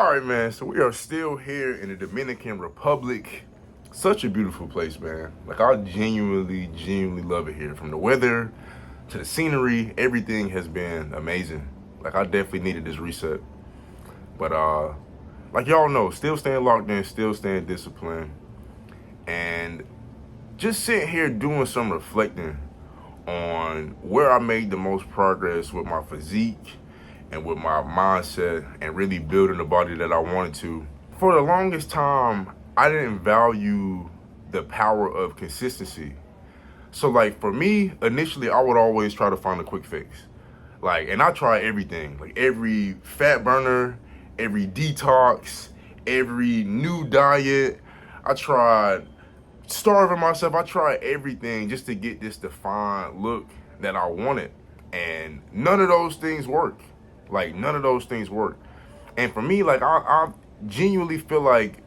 All right, man. So we are still here in the Dominican Republic. Such a beautiful place, man. Like, I genuinely love it here. From the weather to the scenery, everything has been amazing. Like, I definitely needed this reset. But like y'all know, still staying locked in, still staying disciplined, and just sitting here doing some reflecting on where I made the most progress with my physique and with my mindset and really building the body that I wanted to. For the longest time, I didn't value the power of consistency. So like for me, initially I would always try to find a quick fix. And I tried everything, like every fat burner, every detox, every new diet. I tried starving myself. I tried everything just to get this defined look that I wanted. And none of those things work. Like, none of those things work. And for me, like, I genuinely feel like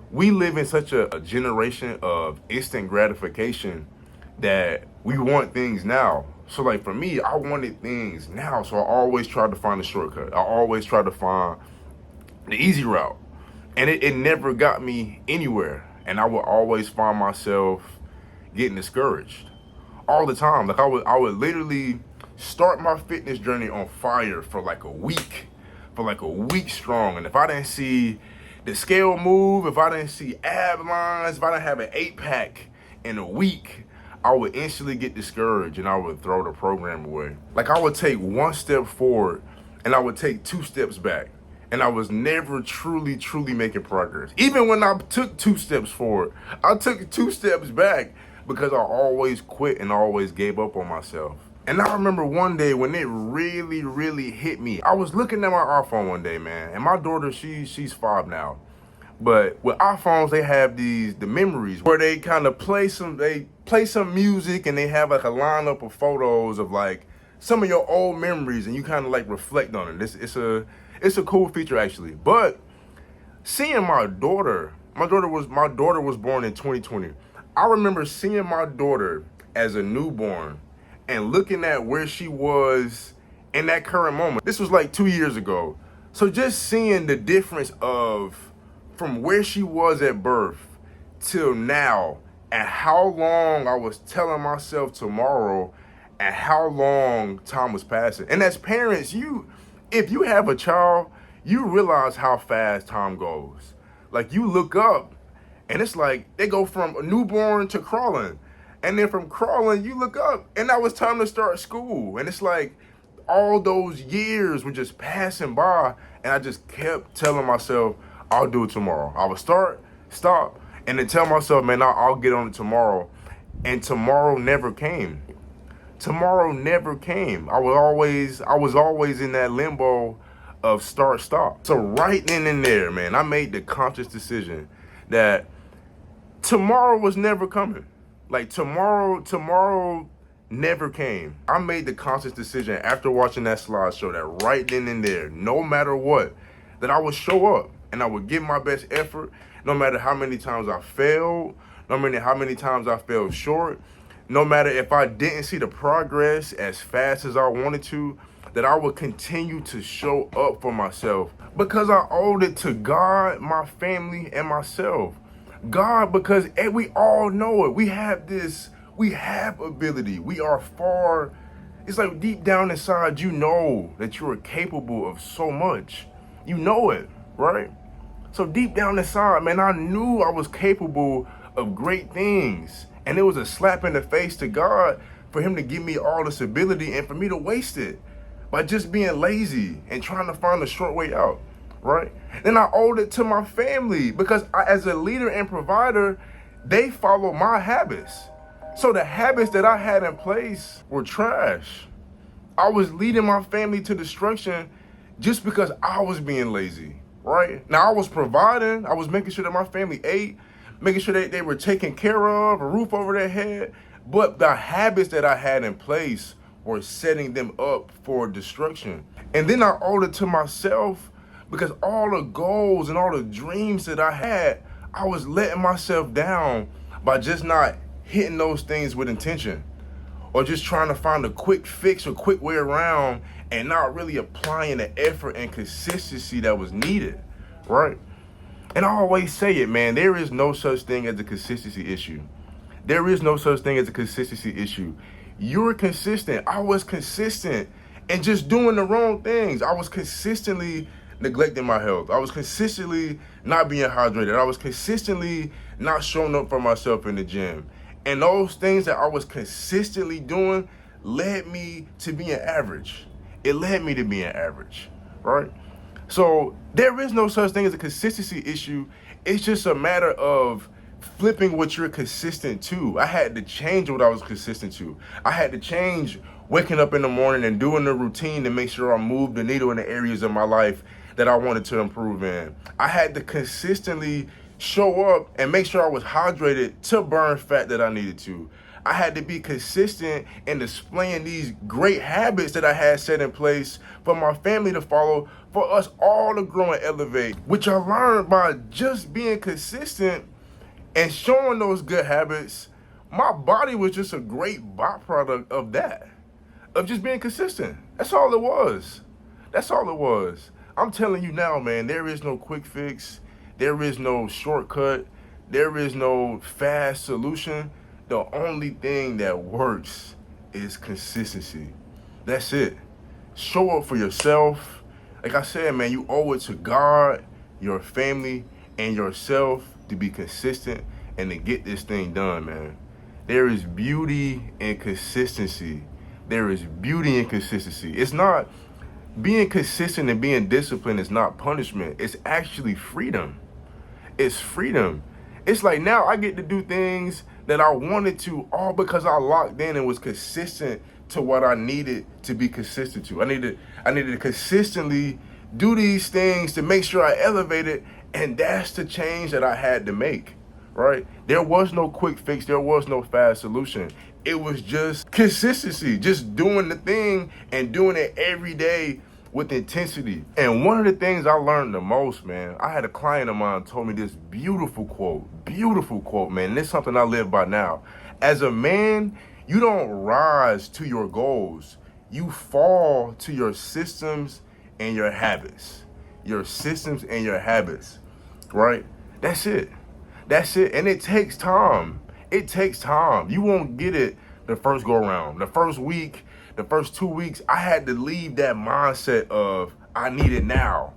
we live in such a generation of instant gratification that we want things now. So, like, for me, I wanted things now. So I always tried to find a shortcut. I always tried to find the easy route. And it never got me anywhere. And I would always find myself getting discouraged all the time. Like, I would literally start my fitness journey on fire for like a week strong. And if I didn't see the scale move, if I didn't see ab lines, if I didn't have an 8-pack in a week, I would instantly get discouraged and I would throw the program away. Like, I would take one step forward and I would take 2 steps back. And I was never truly making progress. Even when I took 2 steps forward, I took 2 steps back because I always quit and always gave up on myself. And I remember one day when it really hit me. I was looking at my iPhone one day, man, and my daughter, she's 5 now. But with iPhones, they have the memories where they kind of play some music and they have like a lineup of photos of like some of your old memories, and you kind of like reflect on it. It's a cool feature actually. But seeing my daughter was born in 2020. I remember seeing my daughter as a newborn and looking at where she was in that current moment. This was like 2 years ago. So just seeing the difference of from where she was at birth till now, and how long I was telling myself tomorrow, and how long time was passing. And as parents, if you have a child, you realize how fast time goes. Like, you look up and it's like they go from a newborn to crawling. And then from crawling, you look up and now it's time to start school. And it's like all those years were just passing by. And I just kept telling myself, I'll do it tomorrow. I would start, stop, and then tell myself, man, I'll get on it tomorrow. And tomorrow never came. Tomorrow never came. I was always in that limbo of start, stop. So right then and there, man, I made the conscious decision that tomorrow was never coming. Like, tomorrow never came. I made the conscious decision after watching that slideshow that right then and there, no matter what, that I would show up and I would give my best effort, no matter how many times I failed, no matter how many times I fell short, no matter if I didn't see the progress as fast as I wanted to, that I would continue to show up for myself because I owed it to God, my family, and myself. God, because we all know it. We have ability. We are far. It's like deep down inside, you know that you are capable of so much. You know it, right? So deep down inside, man, I knew I was capable of great things. And it was a slap in the face to God for him to give me all this ability and for me to waste it by just being lazy and trying to find a short way out, right? Then I owed it to my family because as a leader and provider, they follow my habits. So the habits that I had in place were trash. I was leading my family to destruction just because I was being lazy, right? Now I was providing, I was making sure that my family ate, making sure that they were taken care of, a roof over their head. But the habits that I had in place were setting them up for destruction. And then I owed it to myself because all the goals and all the dreams that I had, I was letting myself down by just not hitting those things with intention, or just trying to find a quick fix or quick way around and not really applying the effort and consistency that was needed. right? And I always say it, man, there is no such thing as a consistency issue. There is no such thing as a consistency issue. You're consistent. I was consistent and just doing the wrong things. I was consistently neglecting my health. I was consistently not being hydrated. I was consistently not showing up for myself in the gym. And those things that I was consistently doing led me to being average. It led me to being average, right? So there is no such thing as a consistency issue. It's just a matter of flipping what you're consistent to. I had to change what I was consistent to. I had to change waking up in the morning and doing the routine to make sure I moved the needle in the areas of my life that I wanted to improve in. I had to consistently show up and make sure I was hydrated to burn fat that I needed to. I had to be consistent in displaying these great habits that I had set in place for my family to follow, for us all to grow and elevate, which I learned by just being consistent and showing those good habits. My body was just a great byproduct of that, of just being consistent. That's all it was. That's all it was. I'm telling you now, man, there is no quick fix. There is no shortcut. There is no fast solution. The only thing that works is consistency. That's it. Show up for yourself. Like I said, man, you owe it to God, your family, and yourself to be consistent and to get this thing done, man. There is beauty in consistency. There is beauty in consistency. It's not being consistent and being disciplined is not punishment. It's actually freedom. It's freedom. It's like now I get to do things that I wanted to all because I locked in and was consistent to what I needed to be consistent to. I needed to consistently do these things to make sure I elevated, and that's the change that I had to make, right? There was no quick fix. There was no fast solution. It was just consistency, just doing the thing and doing it every day with intensity. And one of the things I learned the most, man, I had a client of mine told me this beautiful quote, man. And it's something I live by now. As a man, you don't rise to your goals. You fall to your systems and your habits. Your systems and your habits, right? That's it. That's it. And it takes time. It takes time. You won't get it the first go around. The first week, the first 2 weeks, I had to leave that mindset of I need it now.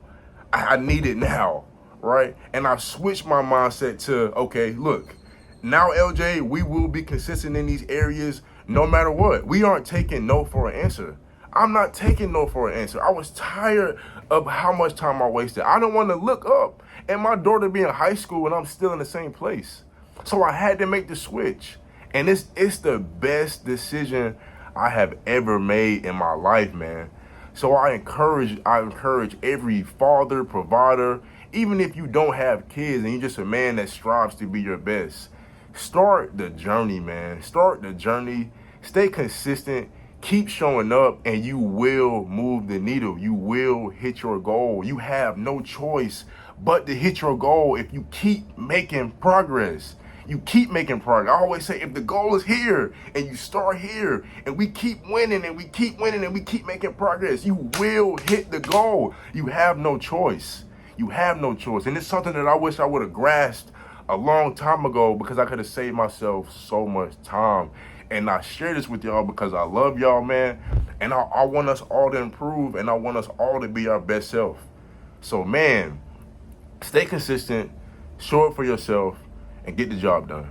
I need it now, right? And I switched my mindset to, okay, look, now LJ, we will be consistent in these areas no matter what. We aren't taking no for an answer. I'm not taking no for an answer. I was tired of how much time I wasted. I don't want to look up and my daughter be in high school and I'm still in the same place. So I had to make the switch. And it's the best decision I have ever made in my life, man. So I encourage every father, provider, even if you don't have kids and you're just a man that strives to be your best, start the journey, man. Start the journey. Stay consistent. Keep showing up and you will move the needle. You will hit your goal. You have no choice but to hit your goal if you keep making progress. You keep making progress. I always say if the goal is here and you start here and we keep winning and we keep winning and we keep making progress, you will hit the goal. You have no choice. You have no choice. And it's something that I wish I would have grasped a long time ago because I could have saved myself so much time. And I share this with y'all because I love y'all, man. And I want us all to improve and I want us all to be our best self. So, man, stay consistent, show up for yourself, and get the job done.